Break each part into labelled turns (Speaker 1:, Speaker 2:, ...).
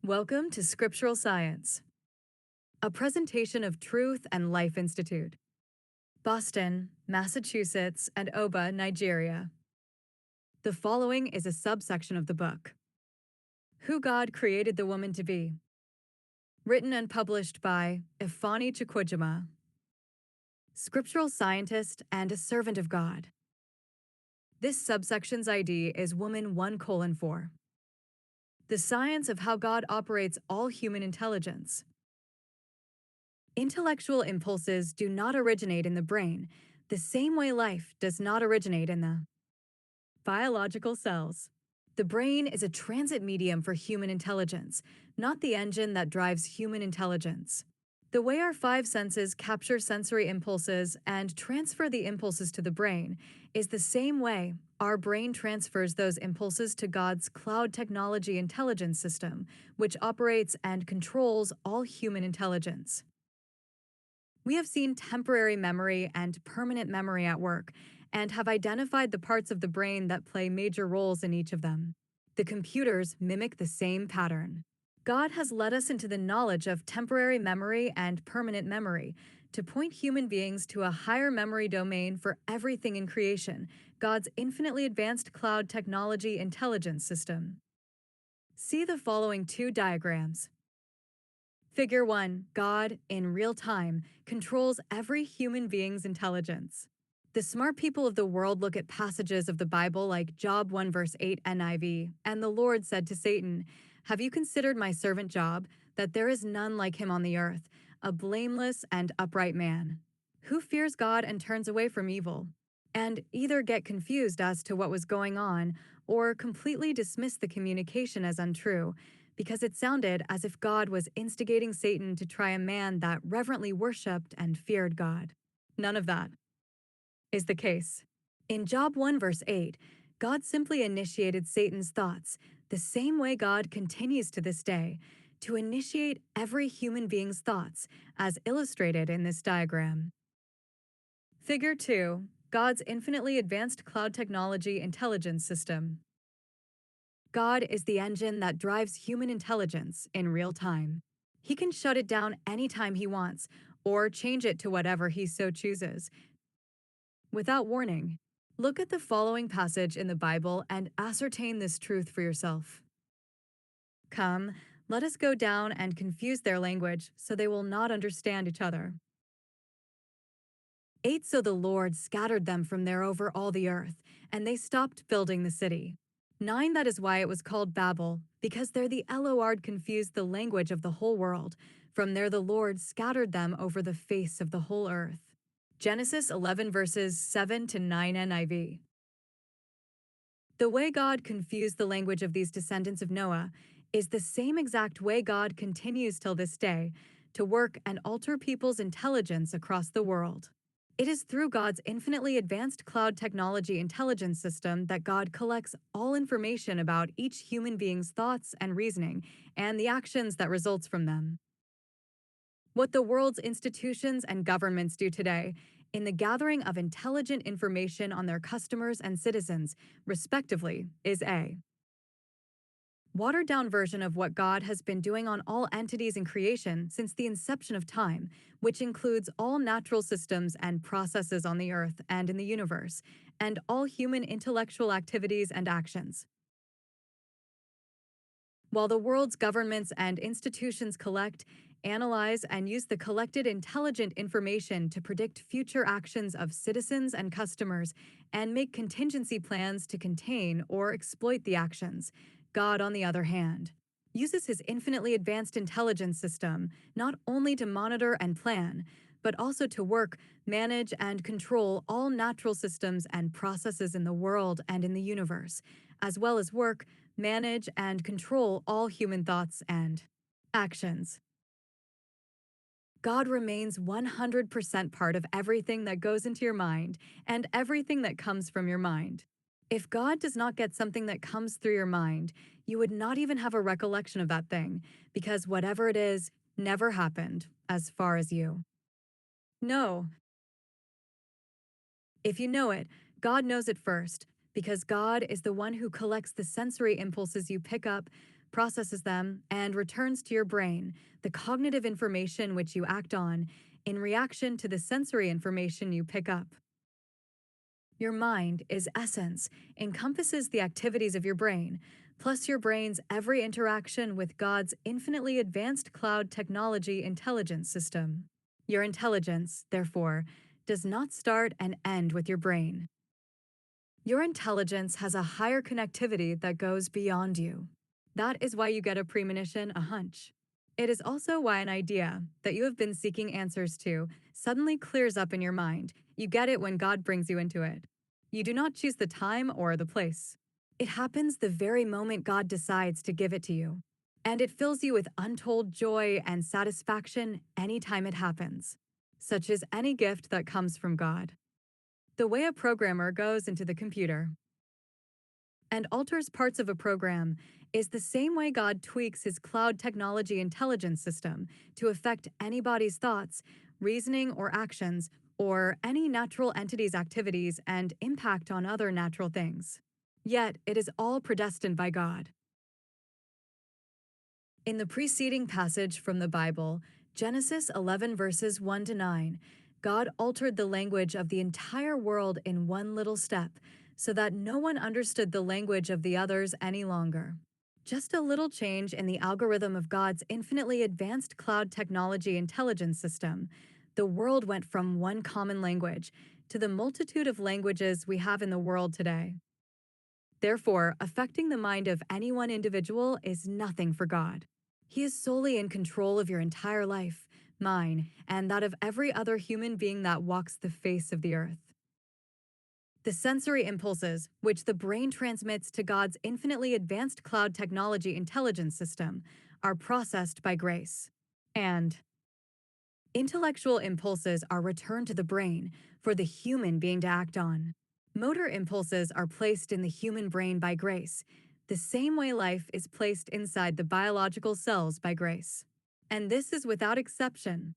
Speaker 1: Welcome to Scriptural Science, a presentation of Truth and Life Institute, Boston, Massachusetts, and Oba, Nigeria. The following is a subsection of the book, Who God Created the Woman to Be, written and published by Ifeanyi Chukwujima, scriptural scientist and a servant of God. This subsection's ID is Woman 1:4. The science of how God operates all human intelligence. Intellectual impulses do not originate in the brain, the same way life does not originate in the biological cells. The brain is a transit medium for human intelligence, not the engine that drives human intelligence. The way our five senses capture sensory impulses and transfer the impulses to the brain is the same way our brain transfers those impulses to God's cloud technology intelligence system, which operates and controls all human intelligence. We have seen temporary memory and permanent memory at work and have identified the parts of the brain that play major roles in each of them. The computers mimic the same pattern. God has led us into the knowledge of temporary memory and permanent memory to point human beings to a higher memory domain for everything in creation, God's infinitely advanced cloud technology intelligence system. See the following two diagrams. Figure 1. God, in real time, controls every human being's intelligence. The smart people of the world look at passages of the Bible like Job 1 verse 8 NIV, and the Lord said to Satan, "Have you considered my servant Job, that there is none like him on the earth, a blameless and upright man, who fears God and turns away from evil?" And either get confused as to what was going on or completely dismiss the communication as untrue, because it sounded as if God was instigating Satan to try a man that reverently worshipped and feared God. None of that is the case. In Job 1 verse 8, God simply initiated Satan's thoughts, the same way God continues to this day, to initiate every human being's thoughts, as illustrated in this diagram. Figure 2. God's infinitely advanced cloud technology intelligence system. God is the engine that drives human intelligence in real time. He can shut it down anytime he wants, or change it to whatever he so chooses, without warning. Look at the following passage in the Bible and ascertain this truth for yourself. Come, let us go down and confuse their language, so they will not understand each other. 8. So the Lord scattered them from there over all the earth, and they stopped building the city. 9. That is why it was called Babel, because there the Elohard confused the language of the whole world. From there the Lord scattered them over the face of the whole earth. Genesis 11 verses 7 to 9 NIV. The way God confused the language of these descendants of Noah is the same exact way God continues till this day to work and alter people's intelligence across the world. It is through God's infinitely advanced cloud technology intelligence system that God collects all information about each human being's thoughts and reasoning and the actions that results from them. What the world's institutions and governments do today in the gathering of intelligent information on their customers and citizens, respectively, is a watered-down version of what God has been doing on all entities in creation since the inception of time, which includes all natural systems and processes on the earth and in the universe, and all human intellectual activities and actions. While the world's governments and institutions collect, analyze, and use the collected intelligent information to predict future actions of citizens and customers and make contingency plans to contain or exploit the actions, God, on the other hand, uses his infinitely advanced intelligence system not only to monitor and plan, but also to work, manage, and control all natural systems and processes in the world and in the universe, as well as work, manage, and control all human thoughts and actions. God remains 100% part of everything that goes into your mind and everything that comes from your mind. If God does not get something that comes through your mind, you would not even have a recollection of that thing, because whatever it is never happened, as far as you know. If you know it, God knows it first, because God is the one who collects the sensory impulses you pick up, processes them, and returns to your brain the cognitive information which you act on in reaction to the sensory information you pick up. Your mind is essence, encompasses the activities of your brain, plus your brain's every interaction with God's infinitely advanced cloud technology intelligence system. Your intelligence, therefore, does not start and end with your brain. Your intelligence has a higher connectivity that goes beyond you. That is why you get a premonition, a hunch. It is also why an idea that you have been seeking answers to suddenly clears up in your mind. You get it when God brings you into it. You do not choose the time or the place. It happens the very moment God decides to give it to you. And it fills you with untold joy and satisfaction anytime it happens, such as any gift that comes from God. The way a programmer goes into the computer and alters parts of a program is the same way God tweaks his cloud technology intelligence system to affect anybody's thoughts, reasoning, or actions, or any natural entity's activities and impact on other natural things. Yet, it is all predestined by God. In the preceding passage from the Bible, Genesis 11 verses 1 to 9, God altered the language of the entire world in one little step so that no one understood the language of the others any longer. Just a little change in the algorithm of God's infinitely advanced cloud technology intelligence system, the world went from one common language to the multitude of languages we have in the world today. Therefore, affecting the mind of any one individual is nothing for God. He is solely in control of your entire life, mine, and that of every other human being that walks the face of the earth. The sensory impulses, which the brain transmits to God's infinitely advanced cloud technology intelligence system, are processed by grace. And intellectual impulses are returned to the brain for the human being to act on. Motor impulses are placed in the human brain by grace, the same way life is placed inside the biological cells by grace. And this is without exception.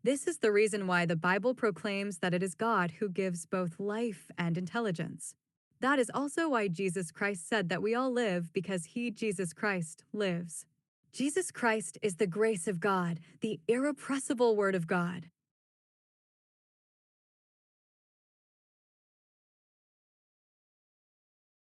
Speaker 1: This is the reason why the Bible proclaims that it is God who gives both life and intelligence. That is also why Jesus Christ said that we all live because he, Jesus Christ, lives. Jesus Christ is the grace of God, the irrepressible Word of God.